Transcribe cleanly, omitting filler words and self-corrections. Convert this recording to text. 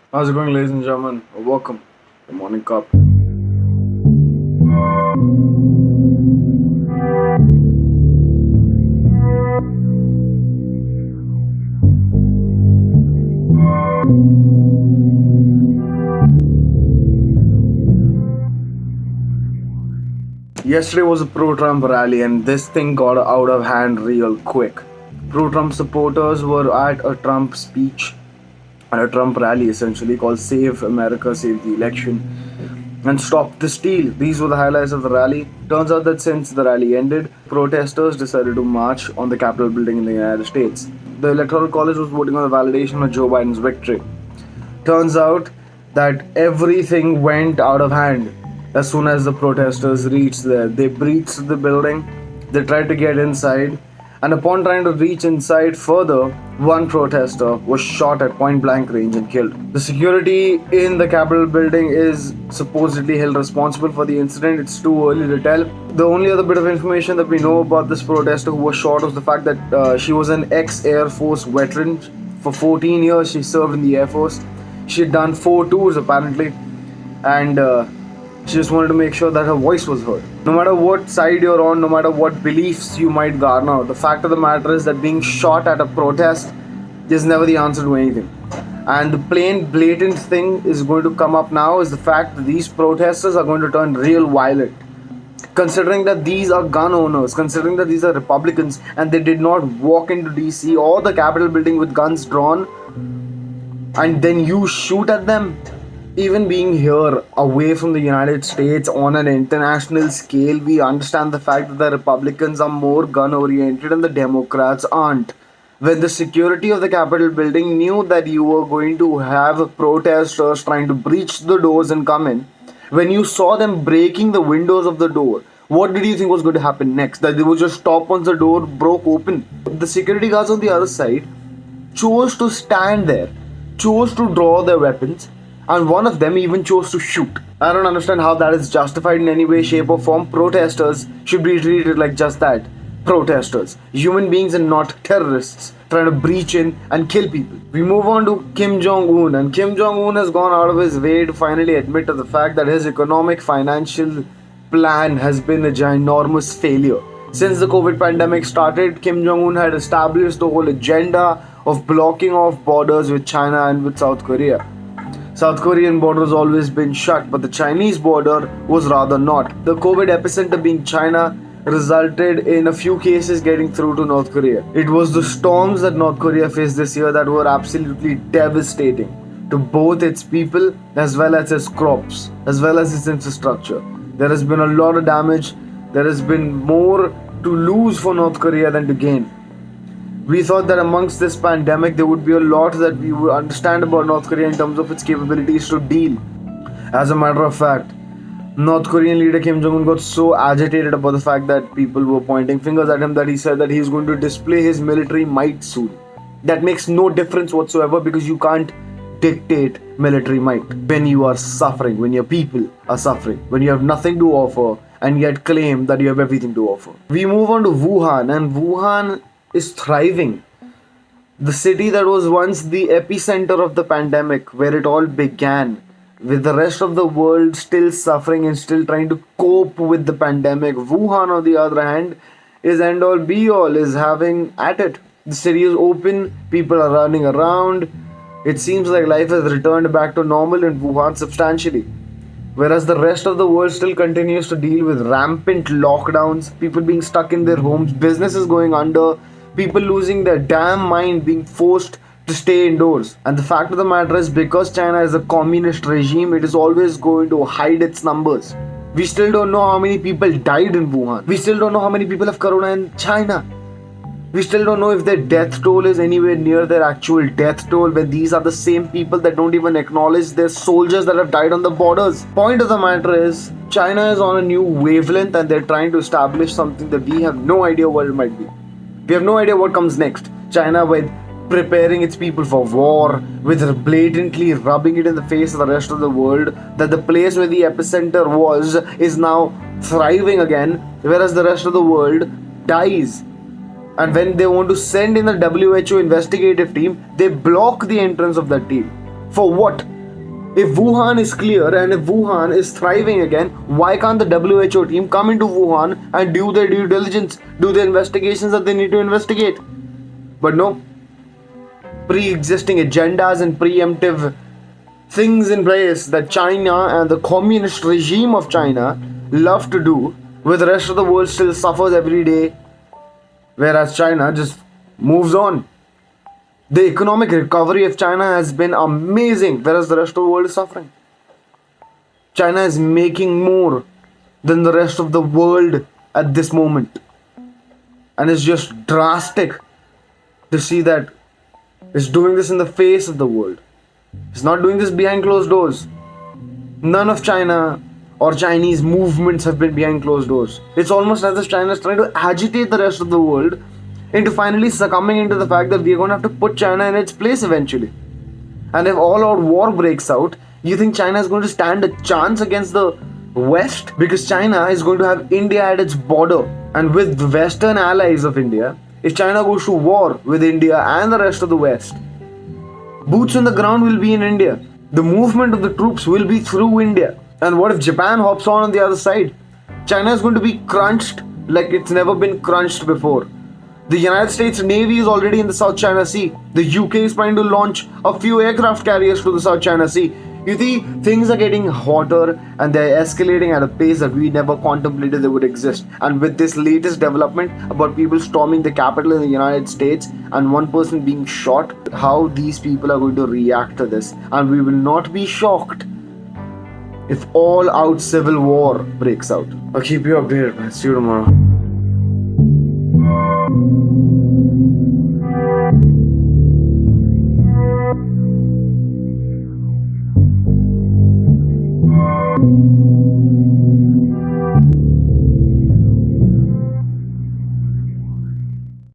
How's it going, ladies and gentlemen? Welcome to Morning Cup. Yesterday was a pro-Trump rally, and this thing got out of hand real quick. Pro-Trump supporters were at a Trump speech at a Trump rally, essentially called "Save America, Save the Election," and "Stop the Steal." These were the highlights of the rally. Turns out that since the rally ended, protesters decided to march on the Capitol building in the United States. The Electoral College was voting on the validation of Joe Biden's victory. Turns out that everything went out of hand as soon as the protesters reached there. They breached the building, they tried to get inside, and upon trying to reach inside further, one protester was shot at point blank range and killed. The security in the Capitol building is supposedly held responsible for the incident. It's too early to tell. The only other bit of information that we know about this protester who was shot was the fact that she was an ex-Air Force veteran. For 14 years, she served in the Air Force. She had done 4 tours apparently, and she just wanted to make sure that her voice was heard. No matter what side you're on, no matter what beliefs you might garner, the fact of the matter is that being shot at a protest is never the answer to anything. And the plain blatant thing is going to come up now is the fact that these protesters are going to turn real violent. Considering that these are gun owners, considering that these are Republicans, and they did not walk into DC or the Capitol building with guns drawn, and then you shoot at them. Even being here away from the United States on an international scale, we understand the fact that the Republicans are more gun oriented and the Democrats aren't. When the security of the Capitol building knew that you were going to have protesters trying to breach the doors and come in, when you saw them breaking the windows of the door, what did you think was going to happen next? That they would just stop once the door broke open? The security guards on the other side chose to stand there, chose to draw their weapons, and one of them even chose to shoot. I don't understand how that is justified in any way, shape, or form. Protesters should be treated like just that. Protesters. Human beings and not terrorists trying to breach in and kill people. We move on to Kim Jong-un, and Kim Jong-un has gone out of his way to finally admit to the fact that his economic financial plan has been a ginormous failure. Since the COVID pandemic started, Kim Jong-un had established the whole agenda of blocking off borders with China and with South Korea. South Korean border has always been shut, but the Chinese border was rather not. The COVID epicenter being China resulted in a few cases getting through to North Korea. It was the storms that North Korea faced this year that were absolutely devastating to both its people as well as its crops, as well as its infrastructure. There has been a lot of damage. There has been more to lose for North Korea than to gain. We thought that amongst this pandemic, there would be a lot that we would understand about North Korea in terms of its capabilities to deal. As a matter of fact, North Korean leader Kim Jong-un got so agitated about the fact that people were pointing fingers at him that he said that he's going to display his military might soon. That makes no difference whatsoever because you can't dictate military might when you are suffering, when your people are suffering, when you have nothing to offer and yet claim that you have everything to offer. We move on to Wuhan, and Wuhan is thriving. The city that was once the epicenter of the pandemic, where it all began, with the rest of the world still suffering and still trying to cope with the pandemic. Wuhan, on the other hand, is end all be all, is having at it. The city is open, people are running around. It seems like life has returned back to normal in Wuhan substantially. Whereas the rest of the world still continues to deal with rampant lockdowns, people being stuck in their homes, businesses going under, people losing their damn mind, being forced to stay indoors. And the fact of the matter is, because China is a communist regime, it is always going to hide its numbers. We still don't know how many people died in Wuhan. We still don't know how many people have corona in China. We still don't know if their death toll is anywhere near their actual death toll, when these are the same people that don't even acknowledge their soldiers that have died on the borders. Point of the matter is, China is on a new wavelength and they're trying to establish something that we have no idea what it might be. We have no idea what comes next. China, with preparing its people for war, with blatantly rubbing it in the face of the rest of the world, that the place where the epicenter was is now thriving again, whereas the rest of the world dies. And when they want to send in the WHO investigative team, they block the entrance of that team. For what? If Wuhan is clear and if Wuhan is thriving again, why can't the WHO team come into Wuhan and do their due diligence, do the investigations that they need to investigate? But no, pre-existing agendas and preemptive things in place that China and the communist regime of China love to do, where the rest of the world still suffers every day, whereas China just moves on. The economic recovery of China has been amazing, whereas the rest of the world is suffering. China is making more than the rest of the world at this moment. And it's just drastic to see that it's doing this in the face of the world. It's not doing this behind closed doors. None of China or Chinese movements have been behind closed doors. It's almost as if China is trying to agitate the rest of the world into finally succumbing into the fact that we're going to have to put China in its place eventually. And if all out war breaks out, you think China is going to stand a chance against the West? Because China is going to have India at its border. And with the Western allies of India, if China goes to war with India and the rest of the West, boots on the ground will be in India. The movement of the troops will be through India. And what if Japan hops on the other side? China is going to be crunched like it's never been crunched before. The United States Navy is already in the South China Sea. The UK is trying to launch a few aircraft carriers to the South China Sea. You see, things are getting hotter and they're escalating at a pace that we never contemplated they would exist. And with this latest development about people storming the capital in the United States and one person being shot, how these people are going to react to this. And we will not be shocked if all out civil war breaks out. I'll keep you updated, man. See you tomorrow. Thank you.